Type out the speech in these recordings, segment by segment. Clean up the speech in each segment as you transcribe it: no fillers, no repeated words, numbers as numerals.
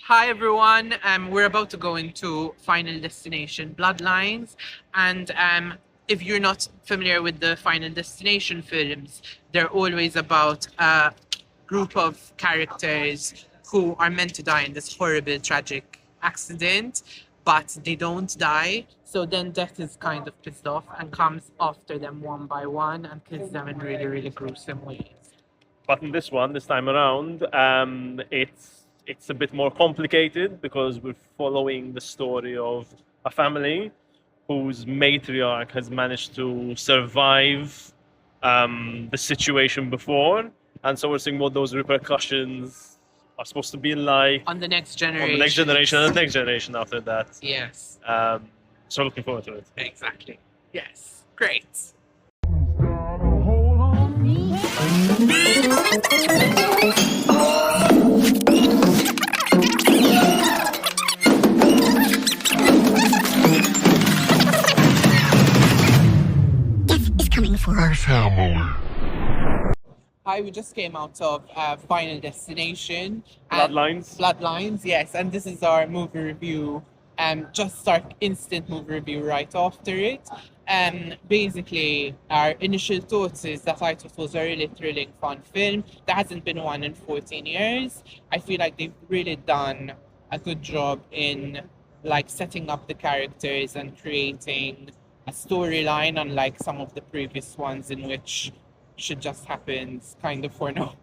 Hi everyone. We're about to go into Final Destination Bloodlines, and if you're not familiar with the Final Destination films, they're always about a group of characters who are meant to die in this horrible, tragic accident, but they don't die. So then death is kind of pissed off and comes after them one by one and kills them in really, really gruesome ways. But in this one, this time around, it's a bit more complicated because we're following the story of a family whose matriarch has managed to survive the situation before, and so we're seeing what those repercussions are supposed to be like On the next generation. on the next generation and the next generation after that. Yes. So looking forward to it. Exactly. Yes. Great. For our family. Hi, we just came out of Final Destination. Bloodlines. Bloodlines, yes. And this is our movie review. Just our instant movie review right after it. Basically, our initial thoughts is that I thought it was a really thrilling, fun film. There hasn't been one in 14 years. I feel like they've really done a good job in like setting up the characters and creating a storyline, unlike some of the previous ones in which shit just happens kind of for no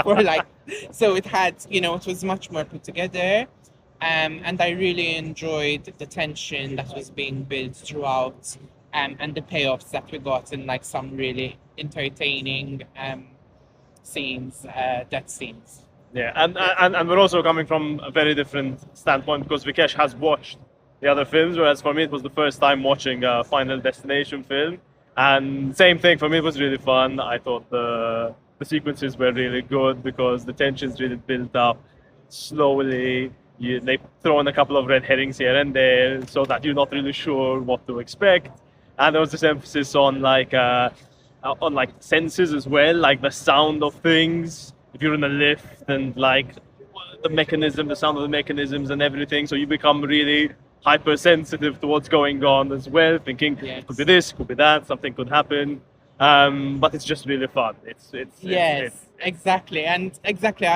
for like, so it had, it was much more put together, and I really enjoyed the tension that was being built throughout, and the payoffs that we got in like some really entertaining scenes, death scenes. Yeah, and we're also coming from a very different standpoint because Vikesh has watched the other films, whereas for me it was the first time watching a Final Destination film. And same thing, for me it was really fun. I thought the sequences were really good because the tension's really built up slowly. They throw in a couple of red herrings here and there so that you're not really sure what to expect. And there was this emphasis on like senses as well, like the sound of things. If you're in a lift and like the sound of the mechanisms and everything, so you become really hypersensitive to what's going on as well, thinking Yes. could be this, could be that, something could happen. But it's just really fun. Yes, exactly. And exactly,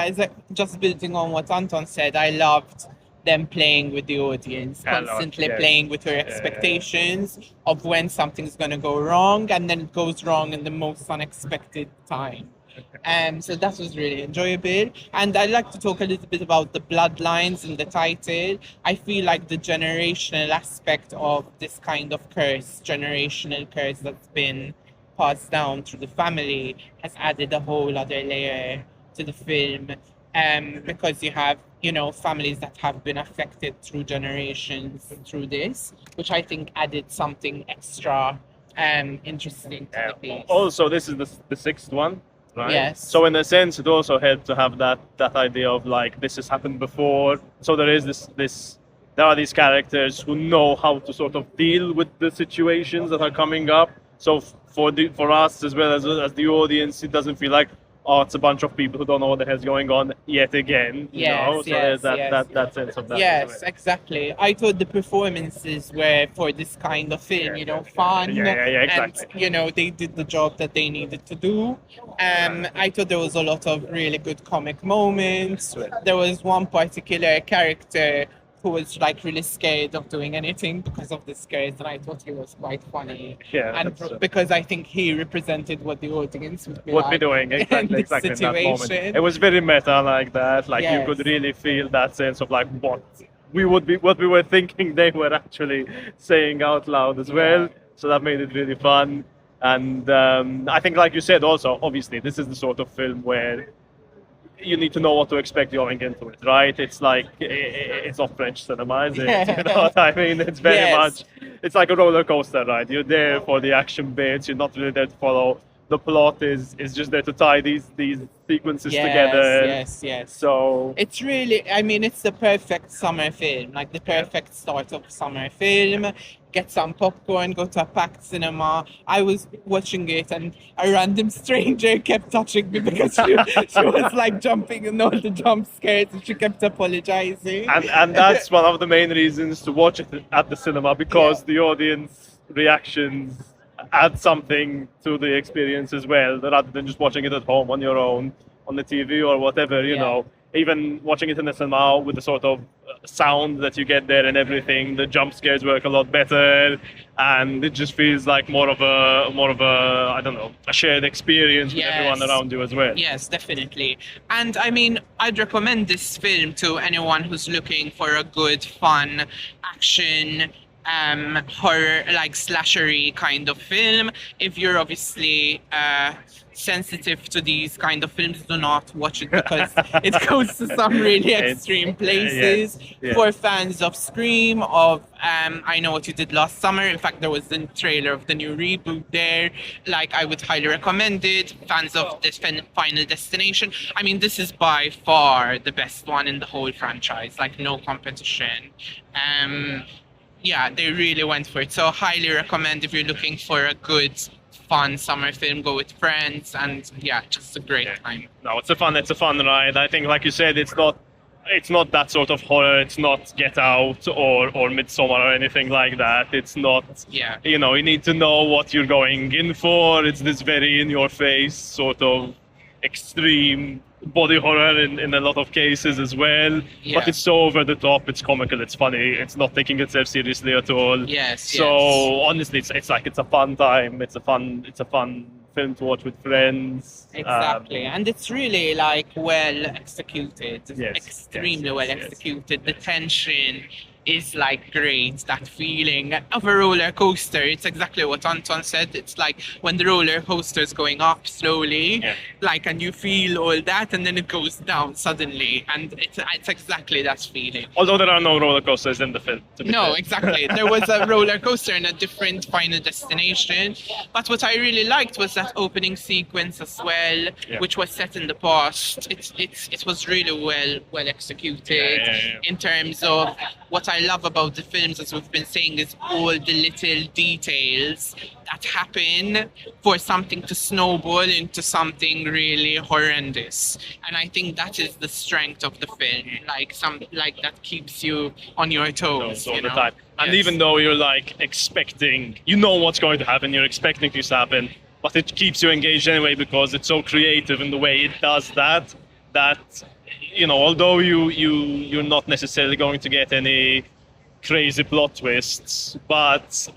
just building on what Anton said, I loved them playing with the audience, constantly yes. playing with your expectations of when something's going to go wrong, and then it goes wrong in the most unexpected time. So that was really enjoyable. And I'd like to talk a little bit about the bloodlines in the title. I feel like the generational aspect of this kind of generational curse that's been passed down through the family, has added a whole other layer to the film. Because you have, families that have been affected through generations through this, which I think added something extra interesting to the piece. Also, this is the sixth one, right? Yes. So in a sense, it also helped to have that idea of like this has happened before. So there is there are these characters who know how to sort of deal with the situations that are coming up. So for us as well as the audience, it doesn't feel like, oh, it's a bunch of people who don't know what the hell's going on yet again. So there's that sense of that. Yes, exactly. I thought the performances were for this kind of film, fun. Yeah, exactly. And, they did the job that they needed to do. I thought there was a lot of really good comic moments. There was one particular character who was like really scared of doing anything because of the scares, and I thought he was quite funny. Yeah, and because I think he represented what the audience would be doing exactly in that moment. It was very meta like that. Like you could really feel that sense of like what we were thinking they were actually saying out loud as well. So that made it really fun. And I think, like you said, also obviously this is the sort of film where you need to know what to expect going into it, right? It's like, it's not French cinema, is it? You know what I mean? It's very much, it's like a roller coaster ride. You're there for the action bits, you're not really there to follow. The plot is just there to tie these sequences together. Yes. So it's really, it's the perfect summer film, like the perfect start of summer film. get some popcorn, go to a packed cinema. I was watching it and a random stranger kept touching me because she was like jumping in all the jump scares and she kept apologizing. And that's one of the main reasons to watch it at the cinema, because the audience reactions add something to the experience as well, rather than just watching it at home on your own, on the TV or whatever, you know. Even watching it in the cinema with the sort of sound that you get there and everything, the jump scares work a lot better, and it just feels like more of a I don't know, a shared experience with everyone around you as well. Yes, definitely. And I mean, I'd recommend this film to anyone who's looking for a good, fun action, horror, like slashery kind of film. If you're obviously sensitive to these kind of films, do not watch it because it goes to some really extreme places. For fans of Scream, of I Know What You Did Last Summer, in fact there was the trailer of the new reboot there, like I would highly recommend it. Fans of this Final Destination, I mean this is by far the best one in the whole franchise, like no competition. Yeah, they really went for it, so highly recommend if you're looking for a good fun summer film, go with friends, and just a great time. No, it's a fun ride. I think, like you said, it's not that sort of horror. It's not Get Out or Midsommar or anything like that. It's not, you know, you need to know what you're going in for. It's this very in your face sort of extreme body horror in a lot of cases as well, but it's so over the top, it's comical, it's funny, it's not taking itself seriously at all. Honestly, it's like it's a fun time, it's a fun film to watch with friends. Exactly. And it's really like well executed, extremely well executed. The tension is like great, that feeling of a roller coaster. It's exactly what Anton said. It's like when the roller coaster is going up slowly, like, and you feel all that, and then it goes down suddenly, and it's exactly that feeling. Although there are no roller coasters in the film. No, exactly. There was a roller coaster in a different Final Destination, but what I really liked was that opening sequence as well, which was set in the past. It was really well executed in terms of what I love about the films, as we've been saying, is all the little details that happen for something to snowball into something really horrendous. And I think that is the strength of the film, like that keeps you on your toes all the time. And even though you're like expecting, you know what's going to happen, you're expecting things to happen, but it keeps you engaged anyway because it's so creative in the way it does that you know, although you're not necessarily going to get any crazy plot twists, but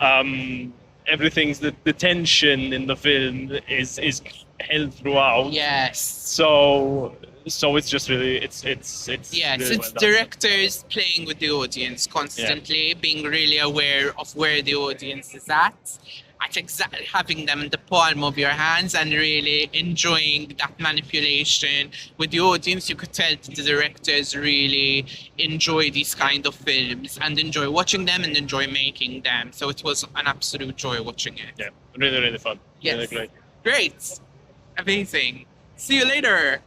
everything's the tension in the film is held throughout. So it's just really it's really well directors playing with the audience constantly, being really aware of where the audience is at having them in the palm of your hands and really enjoying that manipulation with the audience. You could tell that the directors really enjoy these kind of films and enjoy watching them and enjoy making them. So it was an absolute joy watching it. Yeah, really fun. Yes. Really great. Great. Amazing. See you later.